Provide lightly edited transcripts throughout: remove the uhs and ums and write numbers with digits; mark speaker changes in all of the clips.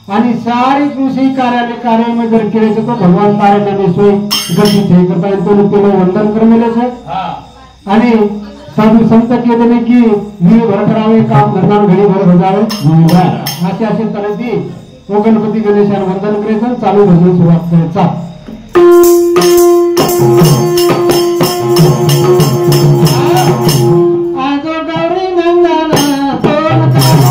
Speaker 1: आणि सारी कृषी कार्य में जर केले तो भगवान तारे सोय गति थे करता तो वंदन करमेले छे आणि साधु संत के देने की वीर भर करावे काम धरना घड़ी भर बजावे असे असे तरती तो गणपती गणेशाला वंदन करायचं चालू भजन सुरुवात करायचा आजो गौरी नंदना तोन करू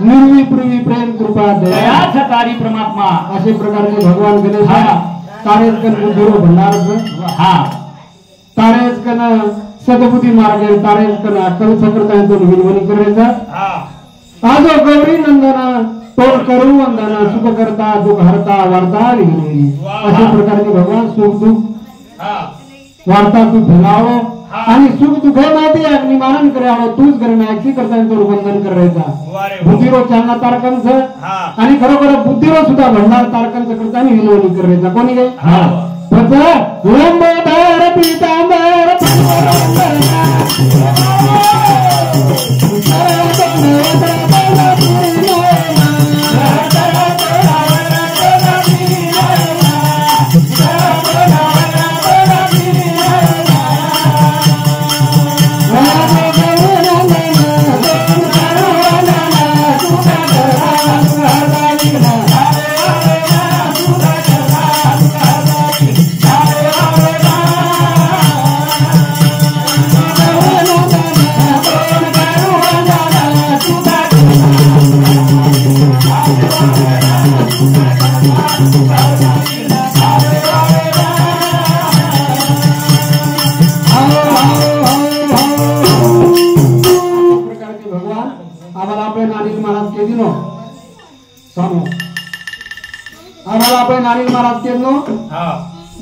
Speaker 1: निर्वी पृथ्वी प्रेम कृपा दया
Speaker 2: तारी परमात्मा
Speaker 1: असे प्रकारचे भगवान गणेश तारेचकन बुद्धिरो भंडार तारेचकन सदबुद्धी मार्गे तारेचकन अक्कल सकृता तो विनवणी करायचा आजो गौरी नंदना तोड करू वंदना सुख करता दुख हरता वार्ता अशा प्रकारचे भगवान सुख दुख वार्ता तू फैलावो आणि सुख दुख माहिती अग्निमारण करावं तूच करण्याची करता तो वंदन करायचा बुद्धिरो चालना तारकांचं आणि खरोखर बुद्धिरो सुद्धा भंडार तारकांचं करता विनवणी करायचा कोणी काय लंबोदर पीतांबर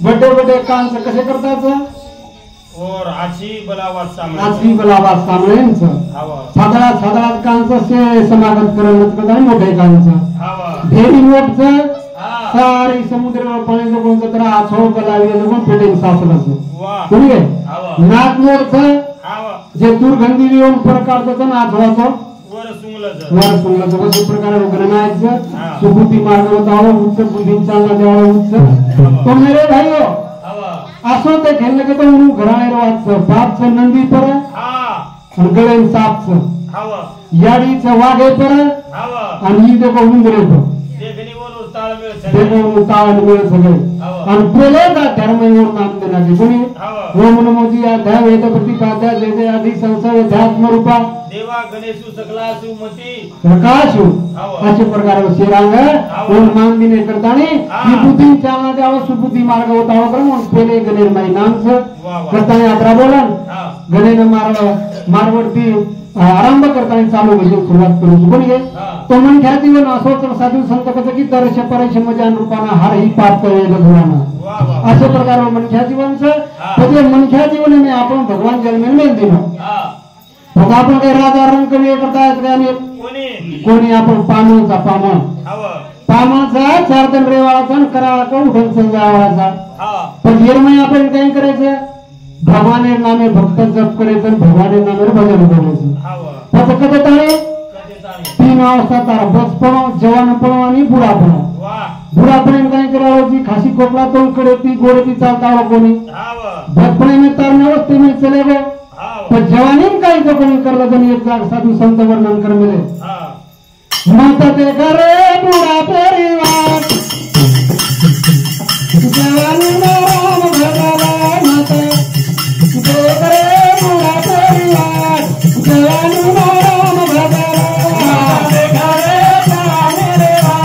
Speaker 1: बड्डे बड्डे कांस कसे करतात
Speaker 2: और आजी बलावात
Speaker 1: सामळ्यांचं साधारात कांस से समागत करण्यात करतात मोठे कांस ढेरी मोठचं सारी समुद्र पाण्याचं कोणतं तर आछो बलावी कोण पेटे सासलाचं कोणी आहे नाक मोठचं जे दुर्गंधी येऊन प्रकारचं नाचवाचं वर सुंगलाचं अशा प्रकारे गणनायचं सुबुद्धी मार्ग बतावं उच्च बुद्धींचा द्यावं उच्च तो मेरे भाईओ असो ते खेळलं की तो उरू घराळेर वाचचं बापचं नंदी पर गळेन सापचं याडीचं वाघे पर आणि ही देखो उंदरे तो देखो ताळमेळ सगळे आणि पेलेगा धर्म येऊन नाम देण्याचे कोणी ओम नमो जी अध्याय वेद प्रतिपाद्या जय आदि संसय अध्यात्म रूपा
Speaker 2: देवा गणेशु सकला सुमती
Speaker 1: प्रकाश अशा प्रकारे श्रीरांग ओम नाम दिने करताने ही बुद्धी चालना द्यावं सुबुद्धी मार्ग होता क्रम पेले गणेर माई नाम से करताने यात्रा बोलन गणेर मार्गवरती आरंभ करताना चालू म्हणजे सुरुवात करू कोणी तो मन घ्या जीवन असोच साधू संत कसं की दर्श परश मजान रूपाना हर ही पाप करे गुराना अशा प्रकारे मन घ्या जीवनचं म्हणजे मन घ्या जीवन में आपण भगवान जन्मेल मेल दिनो मग आपण काही राजा रंग कमी करता येत का कोणी आपण पामाचा चारदन रेवाळाचा करावा का उठून संजावाचा पण येरमय आपण काय करायचं भगवानेर नामे भक्त जप करायचं भगवानेर नामे भजन करायचं त्याचं कधी ताळे 3 अवस्था तारा बचपण जवानपण आणि बुढापण बुढापणे काय करावं जी खासी कोपला तो कडे ती गोडे ती चालता कोणी बचपणे में तरणे अवस्थे में चले गए पण जवानी काही तो कोणी करलं जणी एक जाग साधू संत वर्णन कर मिले माता ते करे बुढा परिवार जवानी राम भगवान माता ते करे बुढा परिवार जवानी राम भगवान ते करे जवानी रेवा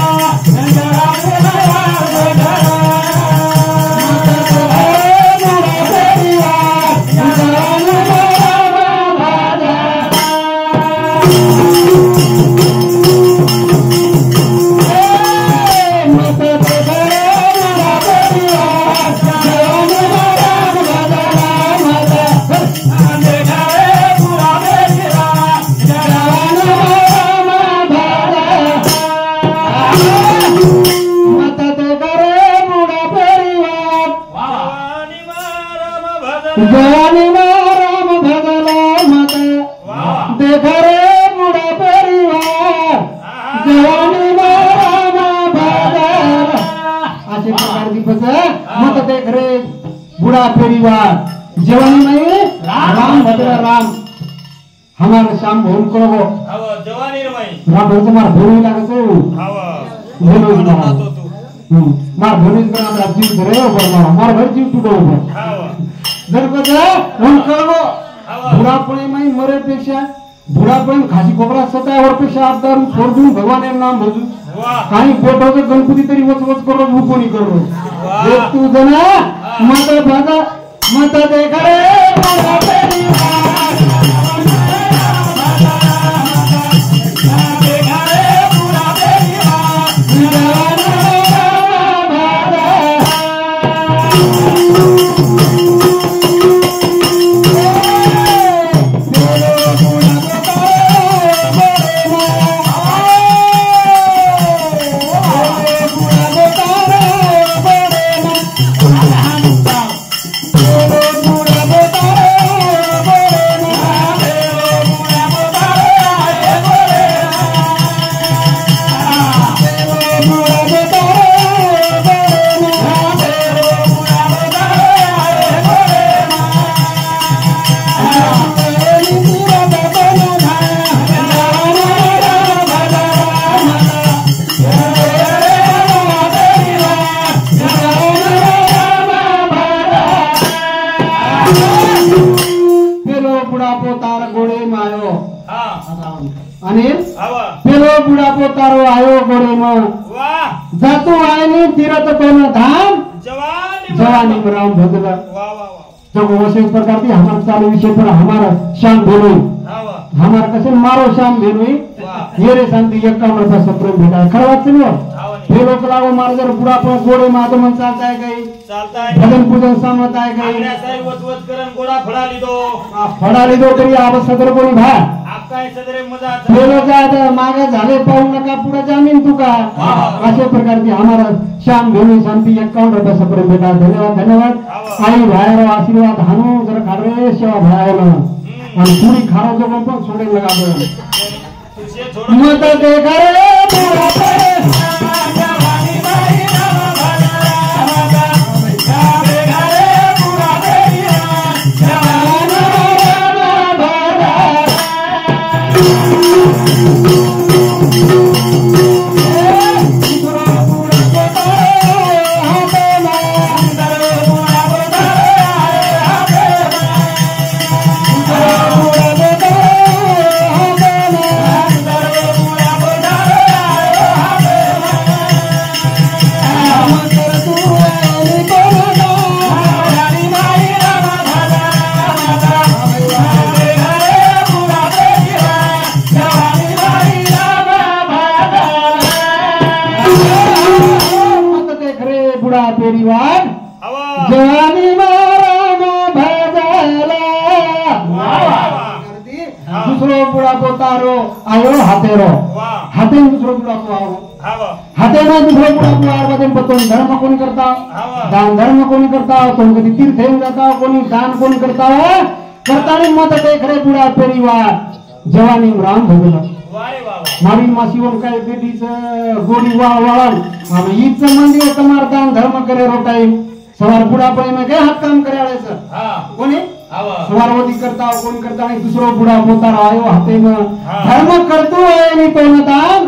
Speaker 1: जवानी राम भगला माता देखा रे बुढ़ा परिवार जवानी राम भगला असे प्रकार दीपच मत देख रे बुढ़ा परिवार जवानी में राम भगला राम हमारे शाम भोन को
Speaker 2: जवानी
Speaker 1: राम भगत मार भोनी लागे तो मार भोनी पर हमरा जीव धरे ऊपर मार घर जीव टूटो ऊपर जर बघा फोन करवो बुढापणे माई मरेपेक्षा बुढापणे खासी कोपरा सतावर पेक्षा आपदार सोडून भगवान नाम भजू काही बोटाचं गणपती तरी वचवच करो कोणी करो एक तू जना माता भागा माता देखा रे बुढा परिवार देखा रे बुढा परिवार तारो आयो गोड़े में जातु आयनी तीरथ कोन धाम जवानी में राम भगला जब वैसे प्रकार की हमारे चालू विषय पर हमारा शाम भेलोई हमारा कसे मारो शाम भेलोई ये रे शांति एक काम रहता सप्रेम भेटा खरवा चलो ये लोग लागो मार जर पूरा पर गोड़े में आदम चलता है गई भजन पूजन सामत है गई
Speaker 2: वत करन गोड़ा
Speaker 1: फड़ा ली दो तरी आप सदर कोणी भा
Speaker 2: काय सदरे मजा
Speaker 1: ये लोग आता मागे झाले पाहू नका पुढे जामीन तुका अशा प्रकारची हमारा श्याम भेलोई शांति 51 रुपये सप्रेम भेटा धन्यवाद आई भाईरो आशीर्वाद हानो जरा खारे सेवा भाईरो आणि पूरी खारो जो पण सोडे लगा दो मत देखा रे बुढ़ा जवानी भाई राम भगला देखा रे बुढ़ा जवानी राम भगला परिवार
Speaker 2: हवा
Speaker 1: जवानी मारा भजला दुसरो बुढ़ा पोतारो आयो हाथेरो हाथे दुसरो बुढ़ा को आओ हाथे में दुसरो बुढ़ा को आर बदन बतोन धर्म कोणी करता दान धर्म कोणी करता तो कधी तीर्थ जाता कोणी दान कोणी करता करतानी मत देख रे बुढ़ा परिवार जवानी राम भजला मारी मासीवन काय बेटीच गोडी वाळण अब ईच मंदिर तुम्हार दान धर्म करे रोटाई सवार बुढ़ा पळे में काय हात काम करे आळेच कोणी सवारवती करता कोण करता आणि दुसरो बुढ़ा पोतार आयो हाते में धर्म करतो आहे नी तो दान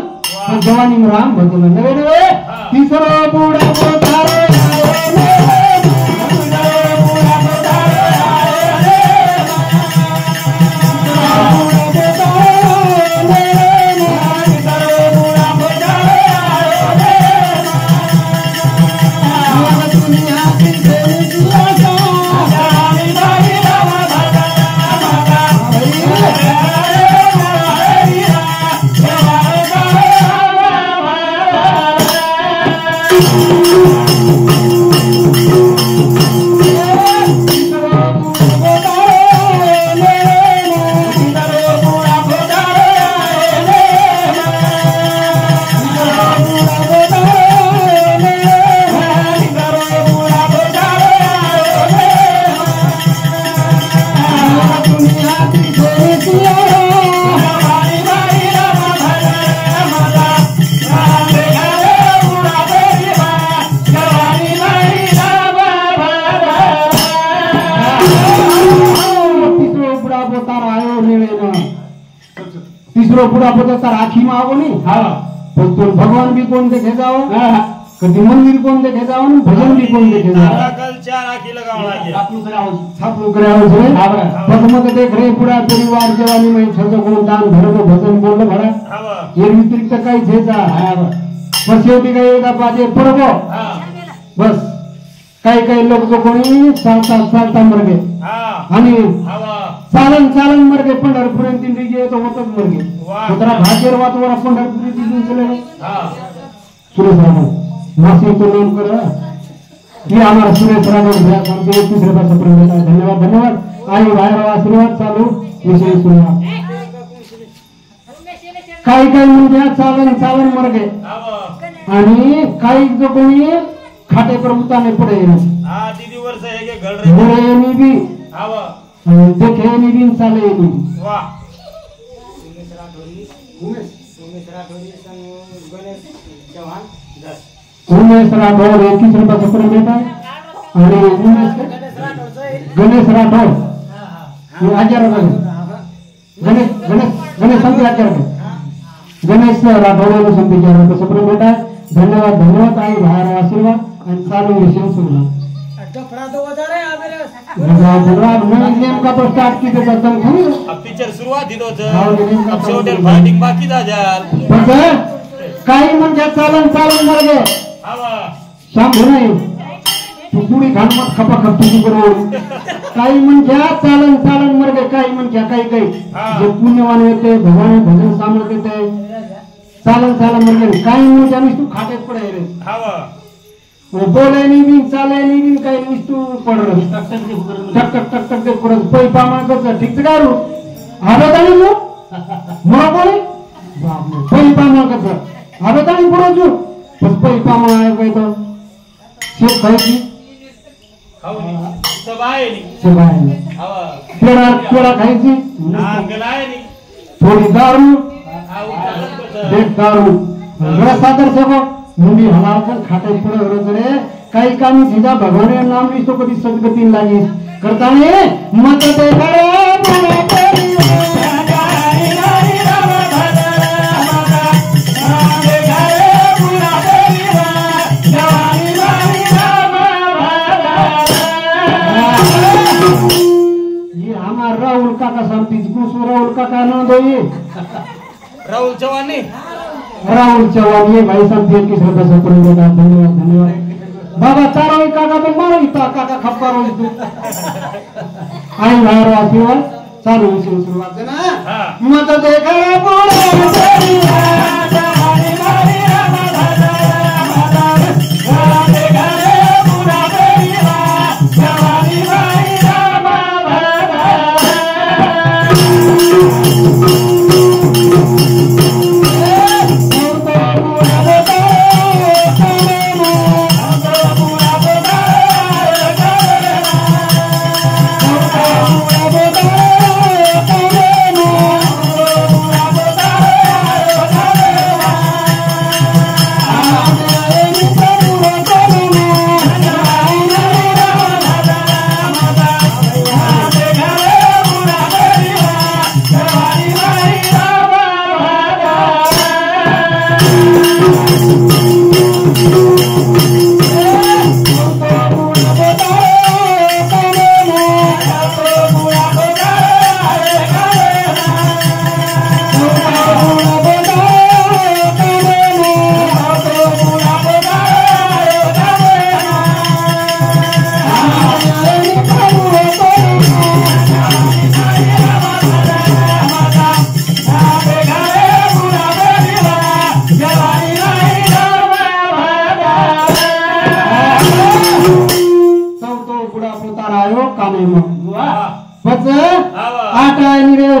Speaker 1: जवानी में राम भजला नवे नवे तीसरो बुढ़ा पोतार तीसरो बुढ़ा पोता राखी में आओ नहीं तो भगवान भी कौन देखे जाओ कभी मंदिर कौन देखे जाओ भजन भी कौन देखे जाओ
Speaker 2: कल 4 राखी लगावं
Speaker 1: छापलू करावं छे भगवत देख रे बुढ़ा परिवार जवानी में छजो कोण दान धर्म भजन बोल भरा ये व्यतिरिक्त काही छे जा बस शेवटी काही एकदा पाजे पडबो बस काही लोक जो कोणी चालता मरगे आणि चालन चालन मरगे पंढरपुरात दिंडी गे तो होतच मरगे उतरा भागेर वातवर पंढरपुरी दिंडी चले सुरेश रावण मासी तो नाम कर ये हमारा सुरेश रावण भैया हमसे तीसरे बार सफर देता धन्यवाद धन्यवाद आई भाईराव आशीर्वाद चालू विषय सुना काही म्हणजे चालन चालन मरगे आणि काही जो कोणी खाटे पर उताने पड़े
Speaker 2: दीदी वर्ष है के घर रे
Speaker 1: घरे नी भी देखे नी भी चाले नी
Speaker 2: वाह
Speaker 1: उमेश राठौर 21 रुपये सत्र बेटा आणि गणेश राठौर ये 1000 रुपये गणेश संत 1000 रुपये गणेश राठौर ने संत 1000 रुपये सत्र बेटा धन्यवाद धन्यवाद आई भाई आशीर्वाद आणि चालू विषय सुना
Speaker 2: डफड़ा तो बजा रहे आ मेरे
Speaker 1: नेम का तो स्टार्ट की देता तुम खरी
Speaker 2: अब पिक्चर शुरुआत ही तो अब शेवटेल फाइटिंग बाकी जा जाल
Speaker 1: पण काही म्हणजे चालन चालन मरगे शांभू नाही तू पुडी घाण मत खपा खप तुझी बरोबर काही म्हणजे चालन चालन मरगे काही म्हणजे काही जे पुण्यवान होते भगवान भजन सामने देते चालन चालन मरगे काही म्हणजे आणि तू खाटेत पडे रे बोले नहीं भी चाले नहीं भी काही निष्ठू पड टक टक टक टक टक परत पै पामा करत ठीक गारू हाबतानी नु मोरा बोले पै पामा करत हाबतानी पुरो बस पै पामा आयो गए तो शेप खाई
Speaker 2: सबाय नहीं
Speaker 1: पेड़ा खाई थी
Speaker 2: गलाय नहीं
Speaker 1: थोड़ी दारू देख दारू बड़ा सादर से को मुंडी हलाकर खाटे पुढे रे काही कामी सीधा भगवान नाम लिहितो कधी सद्गती लागी करताने मत ते ये हमारा राहुल काका सांगती गुसू राहुल काका ना दोई
Speaker 2: राहुल चौहान ने
Speaker 1: राहुल चौहान ये भाई साहब 21 रुपये से धन्यवाद धन्यवाद बाबा तारो काका तो मारो इता काका खप्पा रो तू आई भाई आशीर्वाद चालू शुरुआत है ना मत देखा बोलो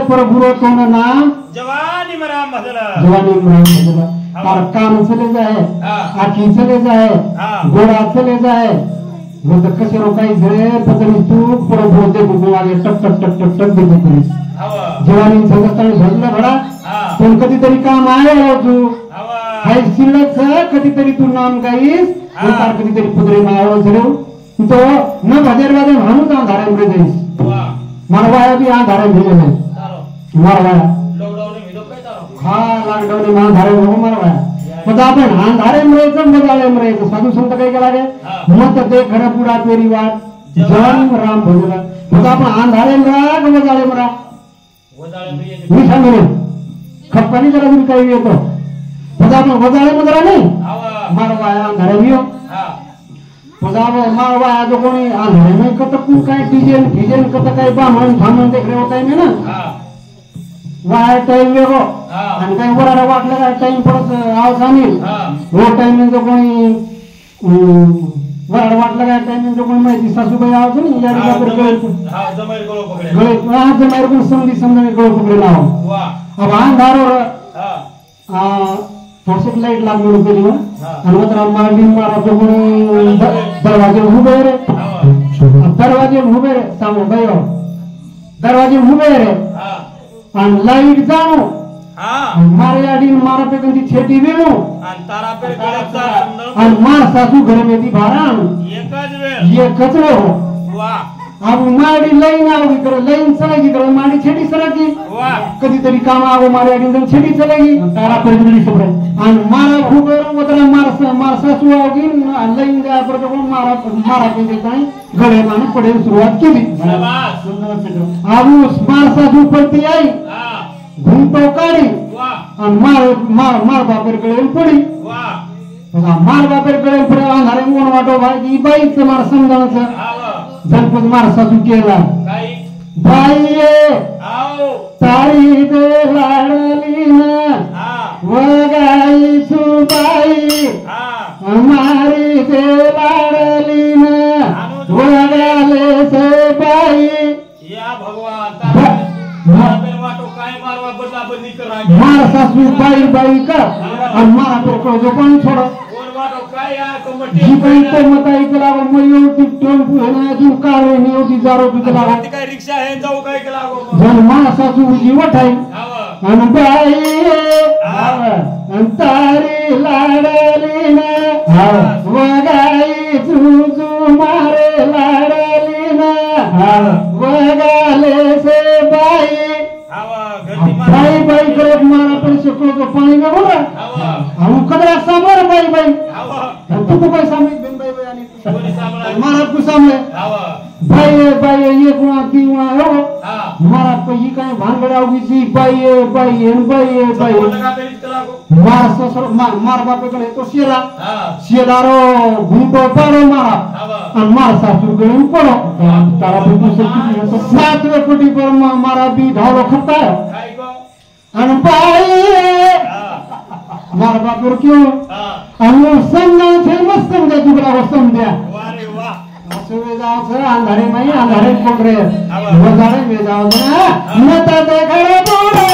Speaker 1: प्रभु तो नाम
Speaker 2: जवानी मराम भजला
Speaker 1: तार कान चले जाए आखी चले जाए गोड़ा चले जाए वो तो कसे रोकाई झरे पतनी तू प्रभु दे गुगु आगे टक टक टक टक टक देते तरी जवानी संगस्तान झरला भडा पण कधीतरी काम आहे तू हाय शिल्लक कधीतरी तू नाम गाईस तार कधीतरी पुदरे मावळ झरे तो न भजरवादे म्हणून जा धारे मध्ये जाईस मारवाया भी आ धारे भिले है मारवाया
Speaker 2: लॉकडाउन में विदो काय तारो
Speaker 1: हा लॉकडाउन में धारे नको मारवाया मग आपण हा धारे मरेचं मजाले मरेचं साधू संत काय केला गे मत ते खडा पुडा पेरी वाट जवान राम भजला मग आपण हा धारे मरा मजाले मरा
Speaker 2: वजाळे में येते
Speaker 1: मी सांगले खप्पानी जरा मी काही येतो मग आपण वजाळे मजरा नाही मारवाया धारे मियो पजाबो मारवा जो कोणी आंधळे में कत कु काय डिजाइन कत काय बामण थामण देख रहे होता है ना वाय टाइम वेगो आणि काय वराडा वाटला काय टाइम परत आव जाणील वो टाइम में जो कोणी वराडा वाटला काय टाइम में जो कोणी माहिती सासूबाई आव जाणी या
Speaker 2: जमाईर गळो पकडे
Speaker 1: गळे जमाईर कोण समधी गळो पकडे लाव अब अंधारो थोडसे लाईट लागून गेली ना आणि मात्र मारली मारा तो कोणी दरवाजे उभे रे दरवाजे उभे रे सांगू गयो दरवाजे उभे रे आणि लाईट जाणो मारे आडी मारा पे कंदी छेटी वेणो
Speaker 2: आणि तारा पे गळचा
Speaker 1: आणि मार सासू घर में दी भारान
Speaker 2: एकच वेळ
Speaker 1: ये कचरो
Speaker 2: वाह
Speaker 1: अब माडी लाईन आव इकडे लाईन चलेगी इकडे माडी छेटी चलेगी
Speaker 2: वाह
Speaker 1: कधीतरी काम आव मारे आडी जण छेटी चलेगी तारा पे गडी सबर आणि मारा भूगर वतरा मार सासू आवगी लाईन जा पर कोण मारा पे देत नाही गळे मान पडे सुरुवात केली
Speaker 2: शाबाश
Speaker 1: अब मार सासू पडती आई घुमतो काढी
Speaker 2: वाह
Speaker 1: आणि मार बापेर गळे पडी
Speaker 2: वाह
Speaker 1: मार बापेर गळे पडे अंधारे कोण वाटो भाई बाईच मार समजायचं जनपद मार सासू केला
Speaker 2: काही
Speaker 1: बाईये
Speaker 2: आओ
Speaker 1: तारी दे लाडली ना वगाई सुबाई हमारी दे लाडली ना वगाले से बाई
Speaker 2: या भगवान तारा वाटो काय मारवा बदला बदली करा
Speaker 1: मार सासू बाई का आणि मारा तो जो पण छोड़
Speaker 2: कोण वाटो काय या कमटी
Speaker 1: जी काही तो मताई केला मयो ती टेम्पो है ना जी कार है होती जारो ती केला
Speaker 2: ती काय रिक्षा आहे जाऊ काय केला गो
Speaker 1: जन मार सासू जी वठाई
Speaker 2: आवा
Speaker 1: आणि बाई अंतारी लाडली ना वगाई जुजू मारे लाडली ना वगाले से बाई बाई करत मारा पण शकलो तो पाणी में बोला हम कदरा सामोर बाई तू को पैसा में बिन बाई आणि मारा को सामने बाई ये गुणा ती गुणा हो मारा को ये काय भांगड़ आवगी सी बाई मार ससुर मार बापे गले तो शेलारो घुमतो पारो मारा आणि मार सासुर गले पड़ो तारा बिल्कुल सच्ची तो 7वें कोटी पर मारा भी ढालो खत्ता है आणि बाई मार बापेर क्यों आणि संगा थे मस्त समजा जुगला समझ्या
Speaker 2: वारे वाह
Speaker 1: असवे जाओ से अंधारे में अंधारे पकड़े वजारे में जाओ ना मत देखड़े बोलो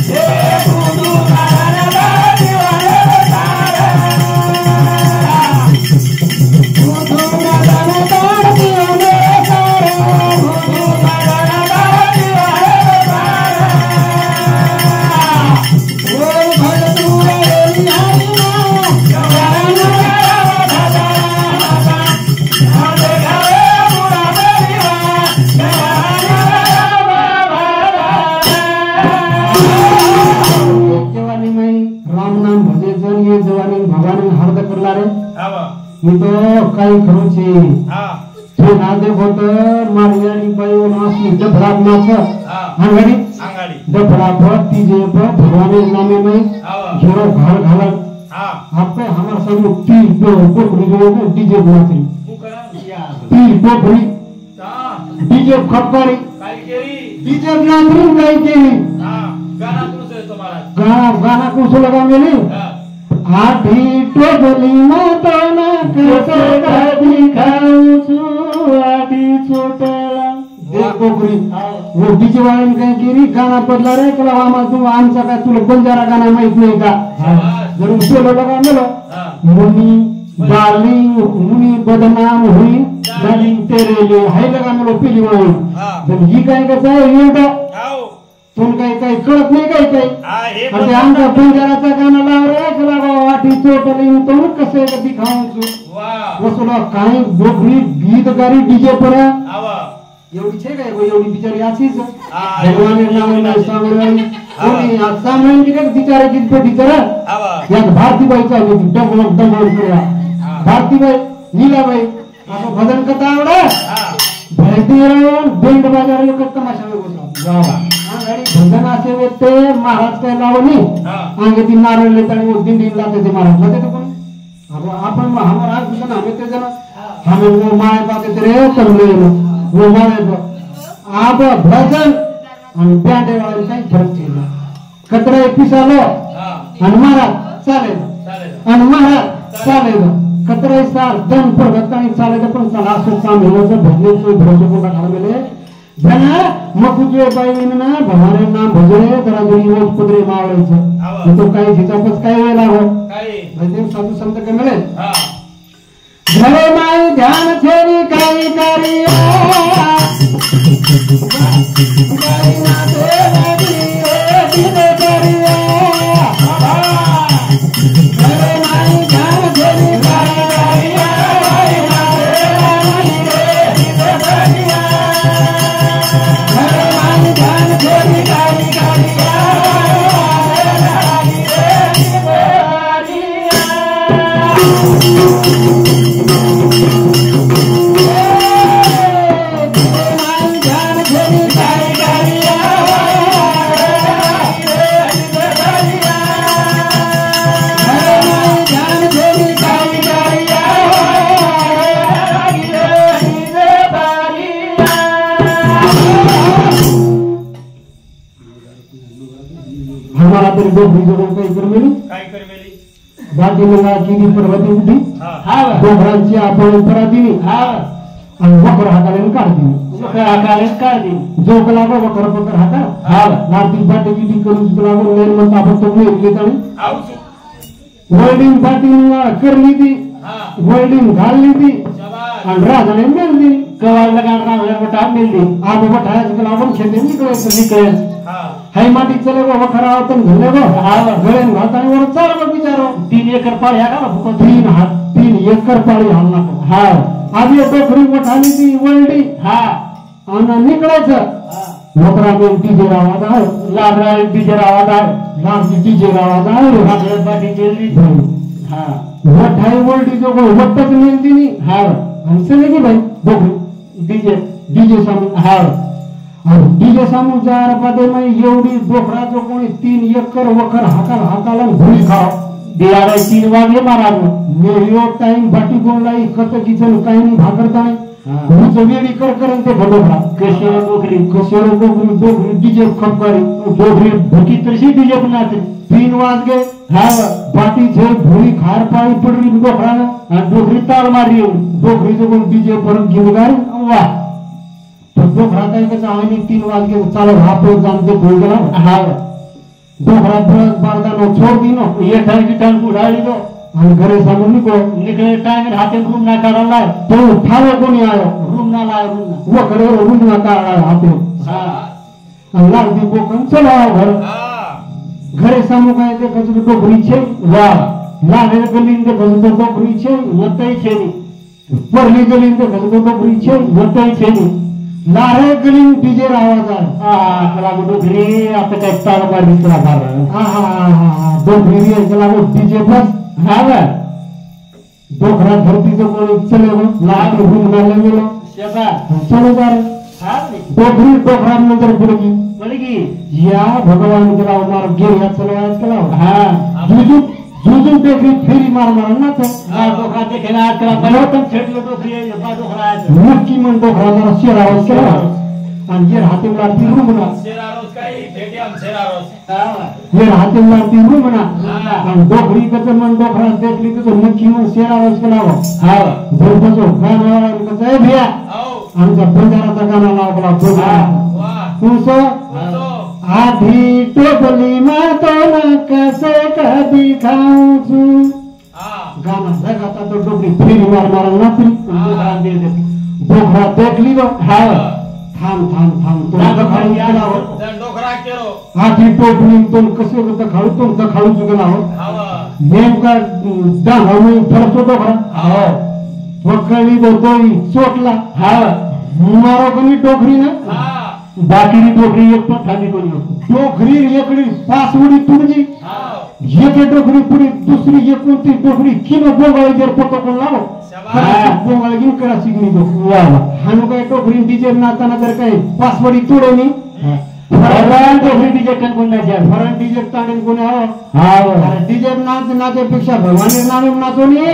Speaker 1: Yeah. मी तो काही खरोची
Speaker 2: हा
Speaker 1: ते ना देखोत मारियाणी बाई नासी डबराब नाच
Speaker 2: हा
Speaker 1: अंगाडी
Speaker 2: अंगाडी
Speaker 1: डबराब तीजे पर भगवान नामे में
Speaker 2: हा
Speaker 1: जोरो घर घाला
Speaker 2: हा
Speaker 1: आपे हमार सब ती डोकरी जो डीजे बनाती
Speaker 2: तू करा या
Speaker 1: ती डोकरी
Speaker 2: हा
Speaker 1: डीजे खपरी
Speaker 2: काय केली
Speaker 1: डीजे नाचरी काय केली
Speaker 2: हा गाना कोण आहे तुम्हाला
Speaker 1: गाना कुछ लगा मेली
Speaker 2: हा
Speaker 1: आधी टोपली माताना कसे गादी खाऊ छु आधी छोटला देख डोकरी वो डीजे वाले काय केली गाना बदला रे कला आम्हा तू आमचा काय तुला बंजारा गाना माहित नाही का जर उचल लगा मेलो
Speaker 2: हा
Speaker 1: मुनी डार्लिंग मुनी बदनाम हुई डार्लिंग तेरे लिए हाय लगा मेलो पिली म्हणून
Speaker 2: हा
Speaker 1: जर ही काय कसं आहे एवढं
Speaker 2: आओ
Speaker 1: तुम काही कळत नाही काही
Speaker 2: हा हे
Speaker 1: आणि आमचा बंजाराचा गाणं लाव रे चला वाटी चोटली तो कसे दिखाऊं
Speaker 2: वा
Speaker 1: वसुला काही डोकरी गीत गारी डीजे पर
Speaker 2: आवा
Speaker 1: एवढी छे काय एवढी बिचारी आशीच
Speaker 2: हा.
Speaker 1: भगवान नाम में सांगळी कोणी आज सांगळी की काय बिचारे गीत पे बिचारा
Speaker 2: आवा
Speaker 1: यात भारतीबाईचा गीत डबल डबल करा
Speaker 2: हा.
Speaker 1: भारतीबाई नीलाबाई आपण भजन करता आवडा
Speaker 2: हा
Speaker 1: भैतीराव बेंड बाजार एक तमाशा में बसला वाह गाडी भजन असे वेते महाराज काय लावणी
Speaker 2: हा
Speaker 1: आगे ती नारळ लेतानी वो दिंडी लाते ते महाराज लाते ते कोण अब आपण हमारा भजन हमें ते जना हमें वो माय बाते तेरे करले वो माय आप भजन आणि बँडे वाले काही फरक नाही कतरा पिसालो
Speaker 2: हा
Speaker 1: आणि महाराज चालेल
Speaker 2: चालेल
Speaker 1: आणि महाराज चालेल कतरा सार दन पर गतानी चालेल पण चला असं काम होतं भजन भरोसा कोणा घालले जना मकुजे बाईने ना भवाने नाम भजले जरा दोन रोज कुदरे मावळायचं तो काही हिचापच काय वेळ लागो
Speaker 2: काय
Speaker 1: भजन साधू संत के मिळे
Speaker 2: हा
Speaker 1: घरे माई ध्यान छेरी काही करिया काही ना देवी ए दिने करिया घरे माई ध्यान छेरी काही करिया काही ना देवी ए दिने करिया घरे माई ध्यान छेरी काही करिया हमारा तेरे दो बीजों का इधर मिली
Speaker 2: काय करमेली
Speaker 1: बाकी लोग की पर्वती उठी
Speaker 2: हा
Speaker 1: दो घरांची आपण परादिनी आणि वकर हाताने काढ दिली
Speaker 2: वकर हाताने काढ दिली
Speaker 1: जो कलागो वकर पकर हाता नाती बाटे की करून कलागो लेन म्हणता आपण तो नाही घेतानी
Speaker 2: आऊचू
Speaker 1: वर्डिंग बाटी करली ती
Speaker 2: हा
Speaker 1: वर्डिंग घालली ती
Speaker 2: शाबास
Speaker 1: आणि राजाने मिळली
Speaker 2: कवाल लगा रावला मोठा मिलदी
Speaker 1: आप बठायच कलागो खेते निकळे
Speaker 2: हा
Speaker 1: हाय माटी चले गो वखरा आवतन घले गो गळेन घातानी वर चाल गो बिचारो
Speaker 2: 3 एकर पाळी हा का फुको
Speaker 1: 3 एकर पाळी हल्ला हा आधी डोकरी मोठाली ती वळडी
Speaker 2: हा
Speaker 1: आणि निकळायचं वखरा में डीजे आवाज आहे
Speaker 2: लाडरा डीजे आवाज आहे
Speaker 1: लाड डीजे आवाज आहे
Speaker 2: हागले बाटी जेली हा
Speaker 1: वठाई वळडी जो गो वटक नेंदिनी
Speaker 2: हा
Speaker 1: हमसे नहीं भाई डोकरी डीजे सामू
Speaker 2: हा
Speaker 1: आणि डीजे सामू जार पदे में एवढी डोकरा जो कोणी 3 एकर वखर हाकाला भुली खाव
Speaker 2: दियारा 3 वागे महाराज
Speaker 1: मेरियो टाइम बाटी बोललाई कत किचन काही नाही भाकरता नाही मी वेडी करन ते भडोकरा
Speaker 2: कशेर
Speaker 1: डोकरी डीजे खपकारी
Speaker 2: डोकरी भुकी तशी डीजे बनाते
Speaker 1: 3 वाज गए
Speaker 2: हा
Speaker 1: बाटी छे भूरी खार पाई पडरी डोकरा
Speaker 2: आणि डोकरी ताल मारी
Speaker 1: डोकरी जो कोण डीजे पर गिरगार
Speaker 2: वाह
Speaker 1: तो डोकरा काय कसं आम्ही 3 वाज गए चाल हापो जानते भूल गेला
Speaker 2: हा
Speaker 1: डोकरा परत बारदानो छोड़ दिनो
Speaker 2: ये ठाई की टांग उड़ाली दो
Speaker 1: आणि घरे सामून
Speaker 2: निकले टाइम हाथे रूम ना काढला
Speaker 1: तो ठावे कोणी आयो
Speaker 2: रूम ना लाय रूम ना
Speaker 1: वो करे रूम ना काढला हाते
Speaker 2: हा
Speaker 1: अल्लाह दी बोकन चला घर
Speaker 2: हा
Speaker 1: घरे सामू काय ते कजू डोकरी छे
Speaker 2: वाह
Speaker 1: लागे गलीन ते कजू डोकरी छे
Speaker 2: मतई छेनी
Speaker 1: परली गलीन ते कजू डोकरी छे
Speaker 2: मतई छेनी
Speaker 1: लारे गलीन डीजे आवाज आहे
Speaker 2: हा कला डोकरी आता काय ताल मारी तुला फार
Speaker 1: हा डोकरी रे चला वो डीजे बस
Speaker 2: हा वा
Speaker 1: डोकरा धरतीचं कोणी चले लाट घूम घालला गेलो चलो जा रे डोकरी डोकरा नंतर पडगी या भगवान केला मार गिर या चलवायत केला जुजू जुजू डोकरी फेरी मार ना तो
Speaker 2: डोकरा देखेला करा बरोबर छेडलो डोकरी डोकरा
Speaker 1: नक्की मन डोकरा जरा शेरावत केला आणि ये हाती लाटी रूमना
Speaker 2: शेरारोस काही भेटियाम शेरारोस
Speaker 1: ये हाती लाटी रूमना आणि डोकरी कच मन डोकरा देखली तर नक्की मन शेरावत केला भरपचो गाणं कसं आहे भिया आमचा बंजाराचा गाणं लावला तुमचं आधी टोपली मातो ना कसे कधी खाऊचू गाणं जगाता तो डोकरी फेरी मार मार ना फिरी डोकरा देखली गो थांब थांब थांब तो
Speaker 2: डोकरा केलो
Speaker 1: आधी टोपली तो कसे दखाळू तो दखाळू चुकला हो नेमका दाहा मी फरतो डोकरा वकळी दोई चोटला मारो कोणी डोकरी ना बाकी डोकरी एक पण खाली कोणी डोकरी एकडी पासवडी तुडजी एके डोकरी पुरी दुसरी एक कोणती डोकरी किनो बोंगाळी जर पटो कोण लावो बोंगाळी घेऊन करा शिकणी तो हानु काय डोकरी डीजे नाताना जर काय पासवडी तुडवणी फरण डोकरी डीजे कन कोण नाचे फरण डीजे ताणे कोण आहो अरे डीजे नाच नाचेपेक्षा भगवानी नामे नाचोनी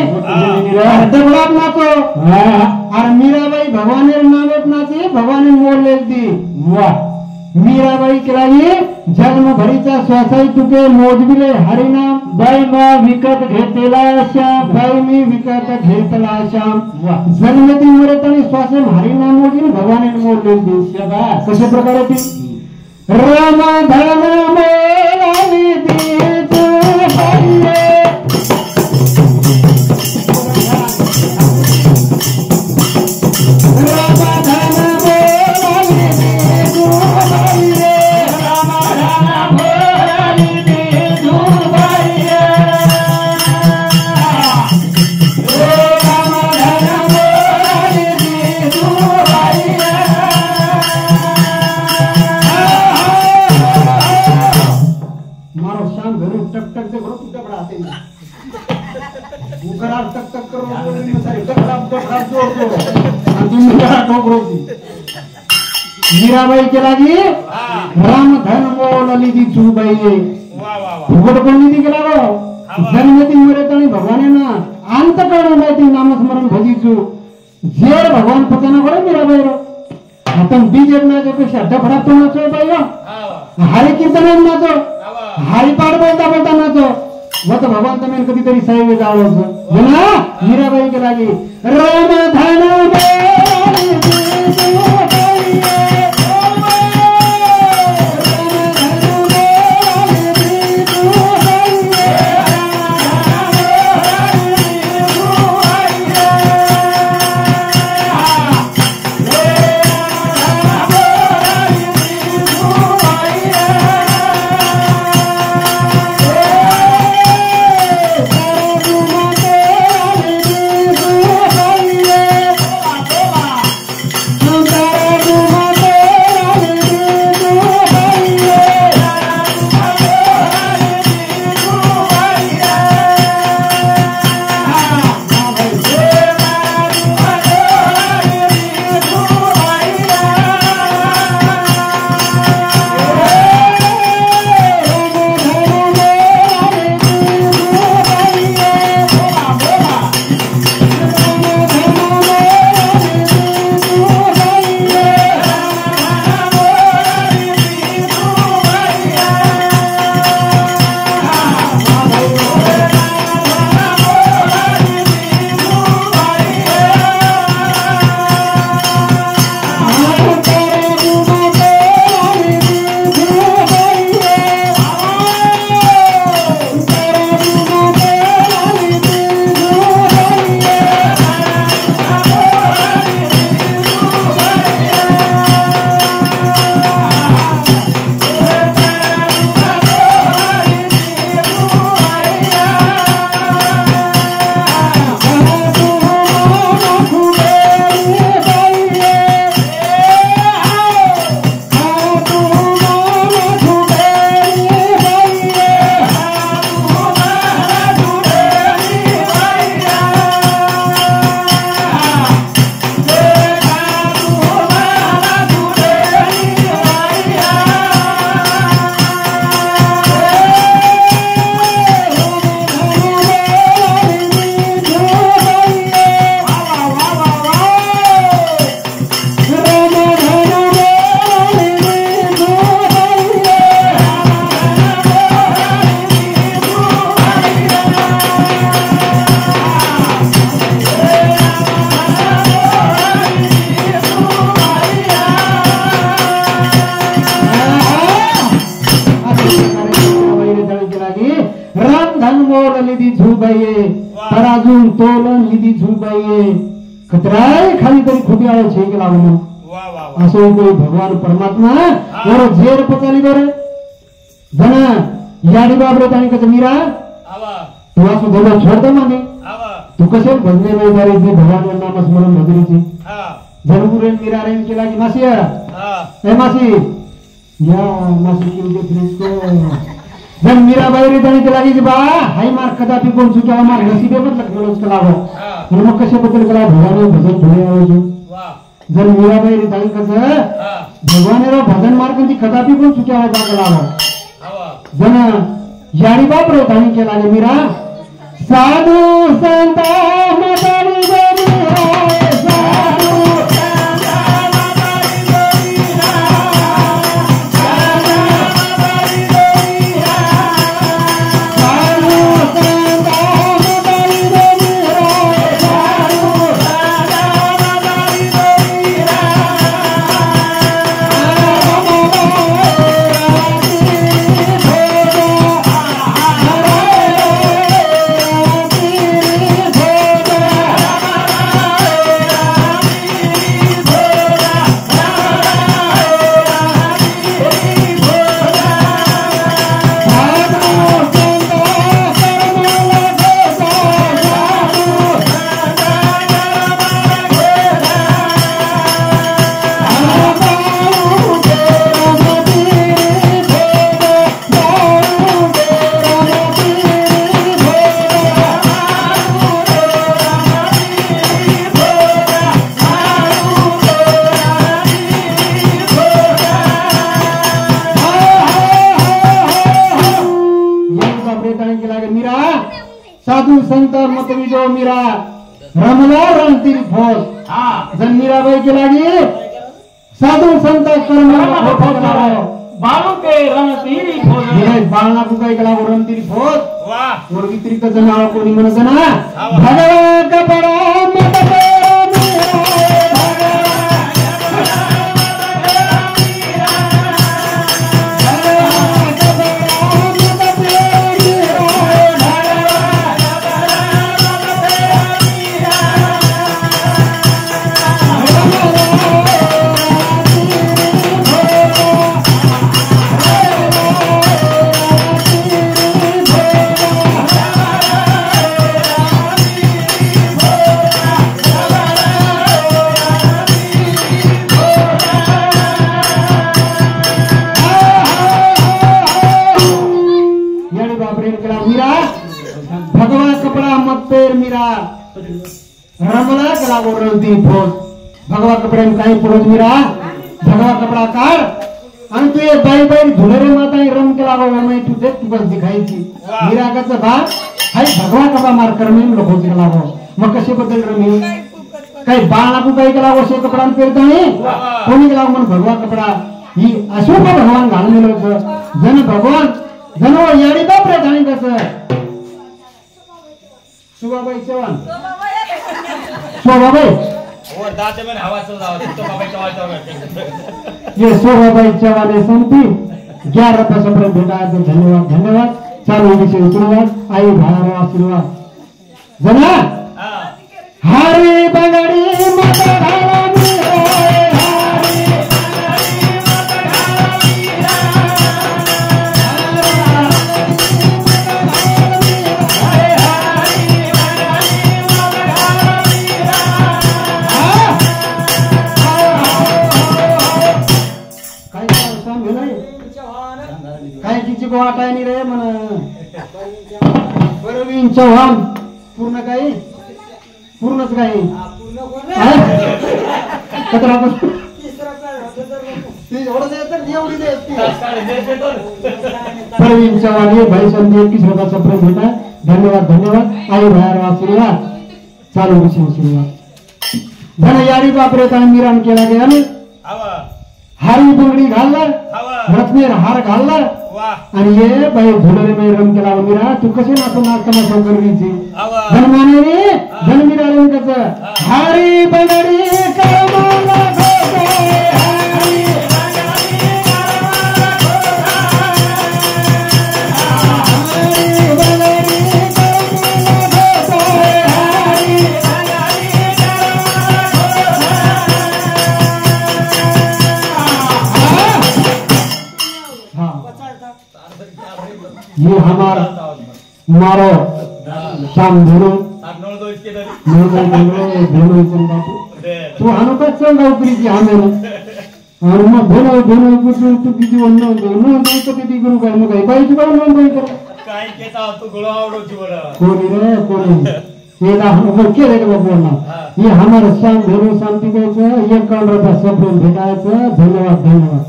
Speaker 1: दगडात नाचो अरे मीराबाई भगवानी नामे नाचे भगवानी मोरले दी वाह मीराबाई केलाली जन्म भरीचा श्वासाई तुके मोजविले हरिनाम बाई मा विकत घेतला श्याम बाई मी विकत घेतला श्याम जन्मती मरेतनी श्वासे हरिनाम मोजविले भगवानी मोरले दी शाबास कशा प्रकारे ती राम धन मोलाली दी तू हरिये मीराबाई के लागी राम धन मोल दी चूबाई फुकट कोणी दी केला गो जन्मती मरेतणी भगवाने ना अंत करून ती नामस्मरण भजीचू जे भगवान पतना करे मीराबाई रो आपण डीजे नाचेपेक्षा डफडा तो नाचो बाई हो हरी कीर्तन नाचो हरी पाठ बोलता बोलता नाचो वो तो भगवान तमें कधीतरी साहेब जावं ना मीराबाई के लागी राम धन धन मोल लिधी झुबाये तराजून तोलन लिधी झुबाये कतराय खाली तरी खुबी आलो छेक लावून
Speaker 2: वा वा वा
Speaker 1: असो कोई भगवान परमात्मा और जेर पचाली बरे जना याडी बाबरे ताणी कच मीरा
Speaker 2: आवा
Speaker 1: तू असो देवा छोड़ दे मागे
Speaker 2: आवा
Speaker 1: तू कसे भजने में जारी जे भगवान नाम स्मरण भजरीची
Speaker 2: हा
Speaker 1: जरूर मीरा रेन केला की मासिया
Speaker 2: हा
Speaker 1: ए मासी या मासी के फ्रिज जन मीरा बाहेर जाणी केला की बा हाय मार कदापि कोण चुक्या मार नसीबे बदल खेळूच कलाव
Speaker 2: हा
Speaker 1: आणि मग कसे बदल कला भगवान भजन धुळे आवाज
Speaker 2: वा
Speaker 1: जर मीरा बाहेर जाणी कसं
Speaker 2: हा
Speaker 1: भगवान भजन मार्ग कदापि कोण चुक्या कलाव
Speaker 2: आवा
Speaker 1: जन याडी बाप रे जाणी केला की मीरा साधू संता मदारी गरी हाय साधू साधू संत मत विजो मीरा रमला रणती फौज
Speaker 2: हा
Speaker 1: जन मीराबाई के लागी साधू संत कर्म
Speaker 2: बालू के रणतीरी भोज
Speaker 1: बाळना कुकाई कला रणती फौज
Speaker 2: वा
Speaker 1: और व्यतिरिक्त जनाव कोणी म्हणत ना भगवा कपडा मत भगवा कपड़ा मत पेर मीरा रमला कला रणती फौज भगवा कपड़े में काही पुरोज मीरा भगवा कपड़ा कार आणि तू ये बाई बाई झुलरे माता रम के लागो मैं तू देख तू बस दिखाई थी मीरा का बा हाय भगवा कपड़ा मार कर में लोगों के लागो मग कसे बदल रमी काही बाळा को काही कला वसे कपड़ा पेरता है कोणी के लागो मन भगवा कपड़ा ही अशोक भगवान घालून लोक जन भगवान जन याडी बाप रे जाणी कसं शोभाबाई चव्हाण शोभाबाई
Speaker 2: और दाते में हवा चल रहा है तो बाबा चवा
Speaker 1: ये शोभाबाई चव्हाण संती 11 तासापर्यंत भेटायला तो धन्यवाद धन्यवाद चालू विषय सुरुवात आई भावाला आशीर्वाद जना हरी बंगडी माता घाला वाटाय नाही रे म्हण परवीन चव्हाण पूर्ण काही पूर्णच काही परवीन चव्हाण ये भाई संधी 21 रुपयाचा प्रेम भेटा धन्यवाद धन्यवाद आई बाहेर आशीर्वाद चालू विषय आशीर्वाद धन याडी बापरे ताण मिरान केला गेला हारी बंगडी घालला रत्नेर हार घालला आणि ये बाई झुलरे बाई रम केला मीरा तू कसे नाचो नाचताना सौकरवीची धन माने धन मीरा रम कस हारी बंगडी करमाला घोडा ये हमारा मारो शाम धेनु धेनु बापू तू हानुकाच चल गावकरीची आम्ही आणि मग धेनु तू किती म्हणणं किती करू काय मग काय पाहिजे का म्हणून काय
Speaker 2: काय केता तू गोळा आवडोची बरं
Speaker 1: कोणी रे कोणी ये ना हम केले का बोलना ये हमारा शाम धेनु शांति कहते एक काल रहता सब लोग भेटायचं धन्यवाद धन्यवाद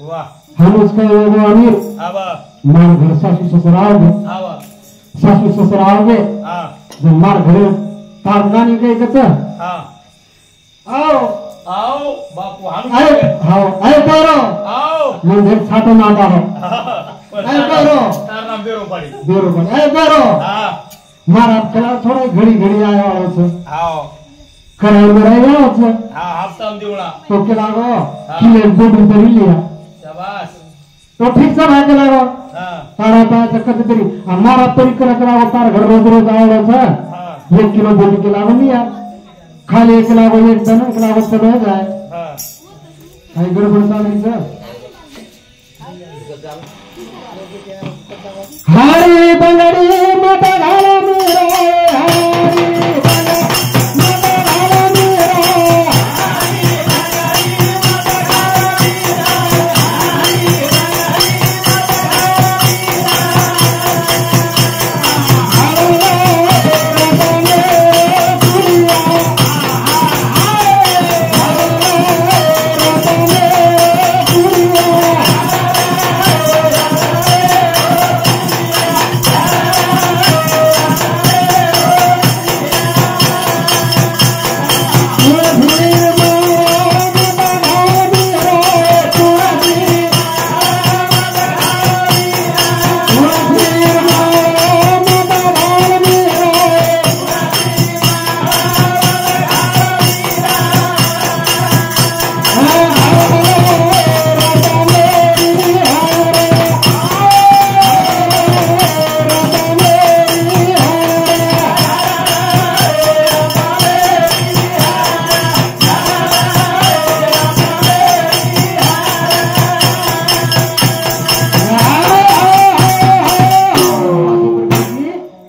Speaker 2: वाह
Speaker 1: हम उसका वो अमीर
Speaker 2: आवा
Speaker 1: मार घर सासू ससुर आओगे
Speaker 2: आवा
Speaker 1: सासू ससुर आओगे
Speaker 2: हां
Speaker 1: जब मार घर तार नानी गई कचा
Speaker 2: हां
Speaker 1: आओ
Speaker 2: आओ बापू हम
Speaker 1: आए आओ आए पारो
Speaker 2: आओ
Speaker 1: मंदिर छातो ना डालो आए पारो
Speaker 2: तार नाम बेरो पड़ी
Speaker 1: आए पारो
Speaker 2: हां
Speaker 1: मार आप चला थोड़ा घड़ी घड़ी आया वाला से
Speaker 2: आओ
Speaker 1: कराय में रहेगा अच्छा
Speaker 2: हां हफ्ता हम देवड़ा
Speaker 1: तो के लागो किले बोडी तरी लिया
Speaker 2: शाबाश
Speaker 1: तो ठीक सब है के लागो
Speaker 2: हां
Speaker 1: तारा पास कत तरी हमारा परिक्रमा कराओ तार घर रोज आवलो छ
Speaker 2: हां
Speaker 1: 1 किलो बोडी के लागो लिया खाली 1 लागो एक जन के लागो तो रह जाए
Speaker 2: हां
Speaker 1: काय गडबड चालली छ हरी बंगड़ी माता घाला मेरा हरी माता घाला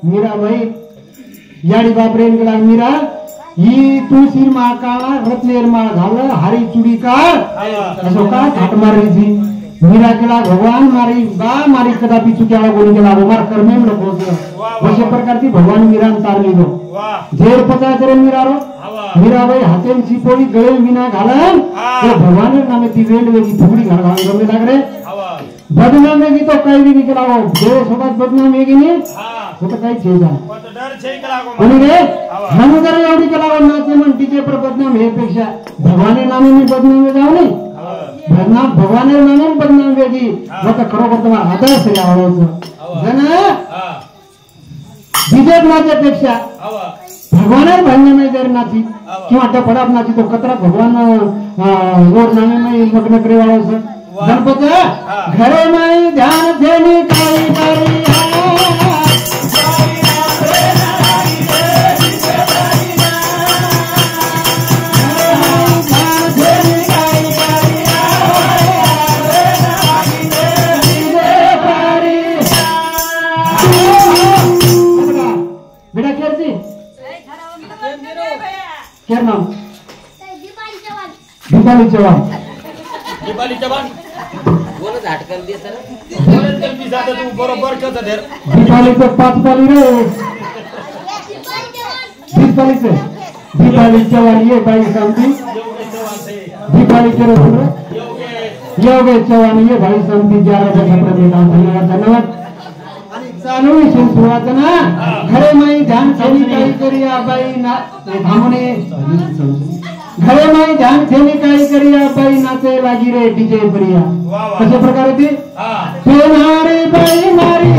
Speaker 1: मेरा याडी बापरेन गेला मीरा ही तुळशीर माळ का रत्नेर माळ घाल हारी चुडी का असो का थाट मारीची मीरा केला भगवान मारी बा मारी कदापि चुक्याला बोली गेला मार कर्मे नको अशा प्रकारची भगवान मीरा तारली गो झेर पचा करे मीरा रो मीरा बाई हातेन चिपोळी गळे विना घालन तो भगवान नामे ती वेल वेगी फुगडी घाल घाल गमे लागरे बदनाम वेगी तो काही भी निकला हो देव सोबत बदनाम वेगी ने तो काही छे जा
Speaker 2: डर छे कलागो
Speaker 1: कोणी रे हम जर एवढी केला नाचे म्हण तिचे पर बदनाम हे पेक्षा भगवाने नामे मी बदनाम जाऊ नाही बदनाम भगवाने नामे बदनाम वेगी आता खरोखर तुम्हाला आदर्श यावळच जन विजय नाचे पेक्षा भगवान भन्ने में जर नाची किंवा त्या पडाप नाची तो कतरा भगवान गोर नामे में मग्न करे वाळो छ गणपत घरे में ध्यान देनी काई करी बेटा केरजी केर नाम दीपाली चव्हाण
Speaker 2: दीपाली चव्हाण
Speaker 3: बोल झाटकन दे सर
Speaker 2: बोलत कमी जात तू बरोबर कत देर
Speaker 1: दीपाली तो 5 पाली रे दीपाली चव्हाण ये भाई समझी दीपाली के योगेश चव्हाण ये भाई समझी 11 धन्यवाद धन्यवाद चालू विषय सुरुवात ना घरे माई ध्यान ठेवी काही करिया बाई ना थांबणे घरे माई ध्यान ठेवी काही करिया बाई नाचे लागी रे डीजे बरिया कशा प्रकारे ती पेनारी बाई मारी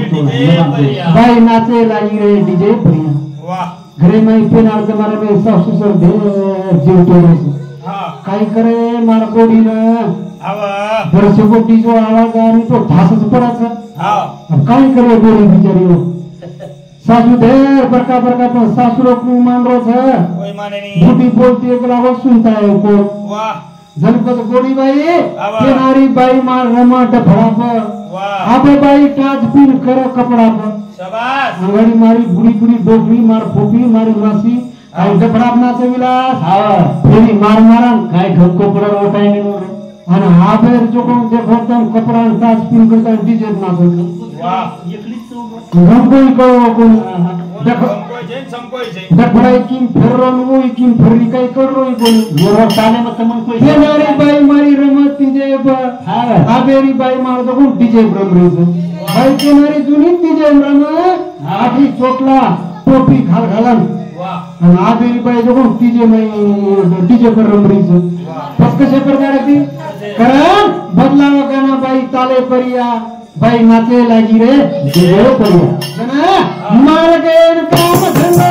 Speaker 1: भाई नाचे लागी रे डीजे प्रिया
Speaker 2: वाह
Speaker 1: घरे में पेनार जमाने में सासू सर दे जीव तोड़े
Speaker 2: हाँ
Speaker 1: काही करे मार कोडी ना
Speaker 2: हवा
Speaker 1: बरसो को डीजो आवाज आणि तो धासच पडायचा
Speaker 2: हाँ
Speaker 1: अब काही करे गोरी बिचारी हो सासू देर बरका बरका पण सासू रोक मान रो छ
Speaker 2: कोई माने नहीं
Speaker 1: बूटी बोलती एक लावो सुनता है को
Speaker 2: वाह
Speaker 1: जनपद गोरी बाई
Speaker 2: आवा।
Speaker 1: पेनारी बाई मार रमाट भड़ा पर
Speaker 2: वाह
Speaker 1: आबे बाई टाच पिन करे कपड़ा पर
Speaker 2: शाबाश
Speaker 1: अंगड़ी मारी बुड़ी बुड़ी डोकरी मार फोपी मारी मासी काय डबडा अपना से विलास फेरी मार मारन काय घमको पडर ओटाय ने आणि हा बेर जो कोण देखो तम कपडा टाच पिन करता डीजे नाचो
Speaker 2: वाह
Speaker 1: घमको को कोण देखो
Speaker 2: संकोई जे
Speaker 1: डबडा किम फेरन वो किम फेरी काय करो कोण मोर ताने मत मन कोई हे मारी बाई मारी रमत तिजे हा बेरी बाई मार जो कोण डीजे ब्रह्मरे भाई के मारी जुनी डीजे ब्रह्म आठी चोकला टोपी घाल घालन
Speaker 2: वाह
Speaker 1: आणि आबेरी बाई जो कोण डीजे मै डीजे कर रमरीच बस कशा प्रकारे ती कारण बदलाव गाना बाई ताले परिया बाई नाचे लागी रे डीजे परिया ना मार गए काम धंधा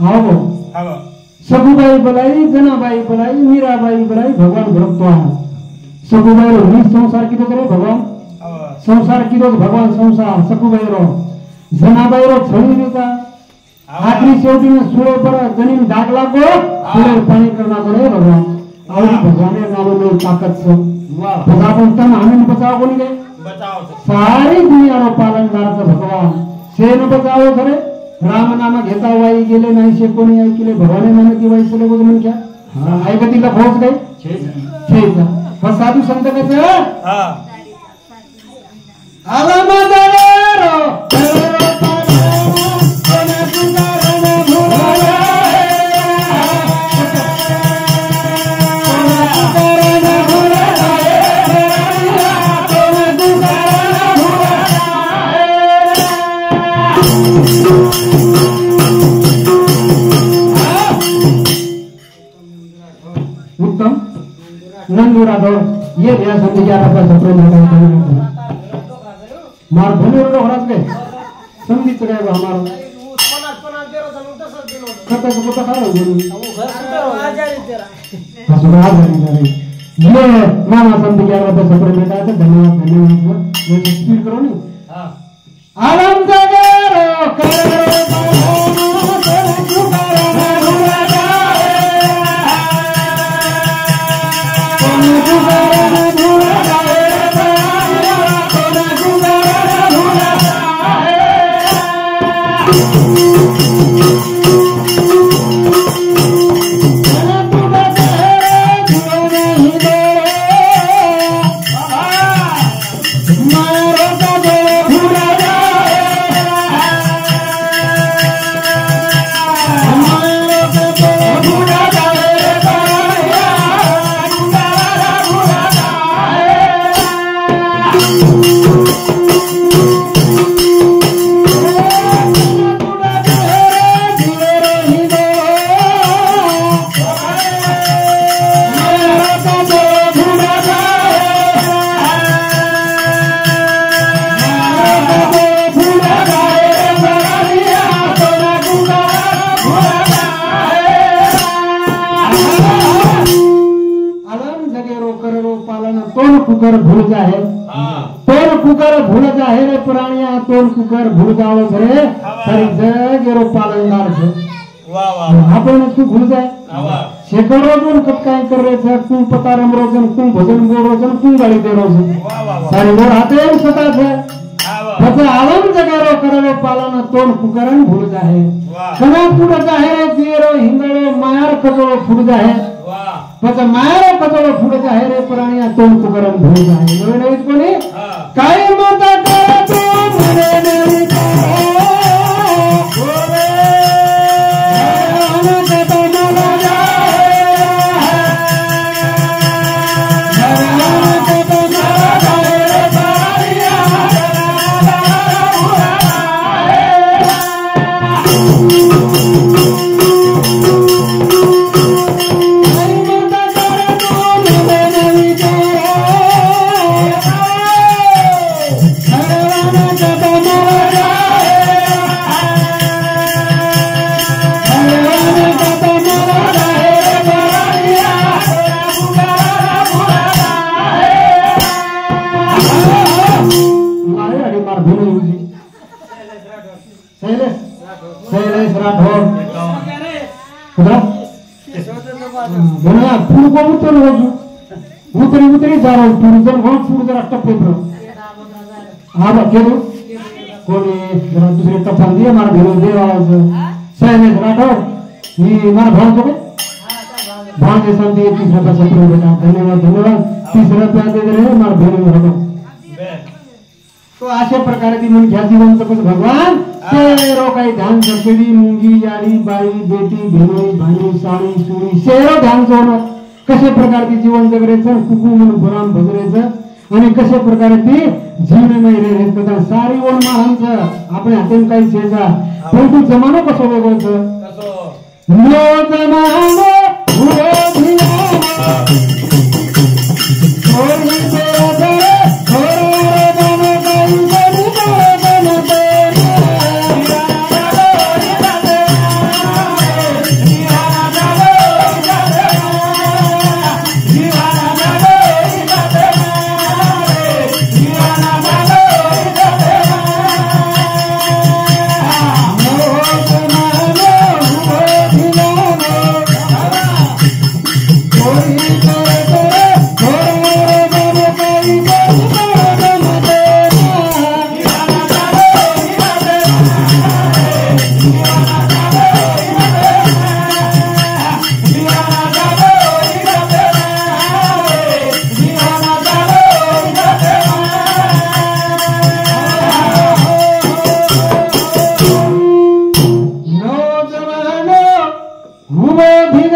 Speaker 1: आओ
Speaker 2: हवा
Speaker 1: सगुबाई बलाई जनाबाई बलाई मीराबाई बलाई भगवान भरतो सगुबाई रो ही संसार कितो करे भगवान
Speaker 2: हवा
Speaker 1: संसार कितो भगवान संसार सगुबाई रो जनाबाई रो छळी देता आखरी शेवटी में सुळे पर जमीन दाग लागो सुळे पाणी करना करे भगवान और भगवान ने नाम में ताकत से वाह भगवान तम हमें बचाओ कोनी गए
Speaker 2: बताओ
Speaker 1: सारी दुनिया रो पालनदार से भगवान सेन बचाओ करे राम नाम घेता वाई गेले नाही शे कोणी ऐकले भगवाने नाम की वाई चले बोल म्हण क्या ऐकतीला पहुंच गए छेजा बस साधू संत कसे
Speaker 2: हां
Speaker 1: आला मदरो उत्तम नंदुरा दौड़ ये भैया समझ गया आपका सपने में मार भले रो हरास गए समझी तो गए हमारा कत को पता खा रहा हूं हसुरा आ जारी ये मामा समझ गया आपका सपने में था धन्यवाद धन्यवाद ये स्पीड करो नी हां आराम जगे रो करो कुकर भूल जाए तोल कुकर भूल जाए रे पुरानिया तोल कुकर भूल जाओ रे सारी जगेरो पालनदार छे
Speaker 2: वाह वाह
Speaker 1: आपण इसको भूल जाए शेकड़ों जन कब काय कर रहे थे तू पता रमरो जन तू भजन बोलो जन तू गाड़ी दे रो छे सारी मोर हाथे सता छे પછી આલમ જગેરો કરેલો પાલન તોલ કુકરન ભૂલ જાહે કના ફૂડ જાહે રે જીરો હિંગળો માર કચોળો ફૂડ જાહે પછી મારો કચોળો ફૂડ જાહે રે પ્રાણીયા તોલ કુકરન ભૂલ જાહે નવે નવી કોની કાઈ માતા કરે તો મને નવી ઓરે આને કે તો ન उतरी उतरी जा रहा हूँ टूरिज्म बहुत फूड जरा टप्पे पर हाँ केलू कोणी जरा दुसरे टप्पा दिए मारा भेलो दे आवाज सैने राठौर ये मारा भाव तो भाव के साथ ये 30 रुपया सपने बेटा धन्यवाद धन्यवाद 30 रुपया दे रहे मारा भेलो में रखो तो अशा प्रकारे ती मन घ्या जीवन तर भगवान शेरो काही ध्यान सकेडी मुंगी याडी बाई बेटी भेलोई भाणी साडी सुरी शेरो ध्यान सोडणं कशा प्रकारे ती जीवन जगरेचं कुकू म्हणून भराम भजरेचं आणि कशा प्रकारे ती जीवनमय रेरेचं सारी ओन महानचं आपण हातेन काही शेजा परंतु जमानो कसो वेगळचं कसो लो जमानो हुए धियानो होई तेरा दरे होरे बने गई बने बने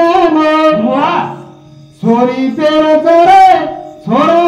Speaker 1: ज्ञान
Speaker 2: वा
Speaker 1: छोरी पेरच रे छोरा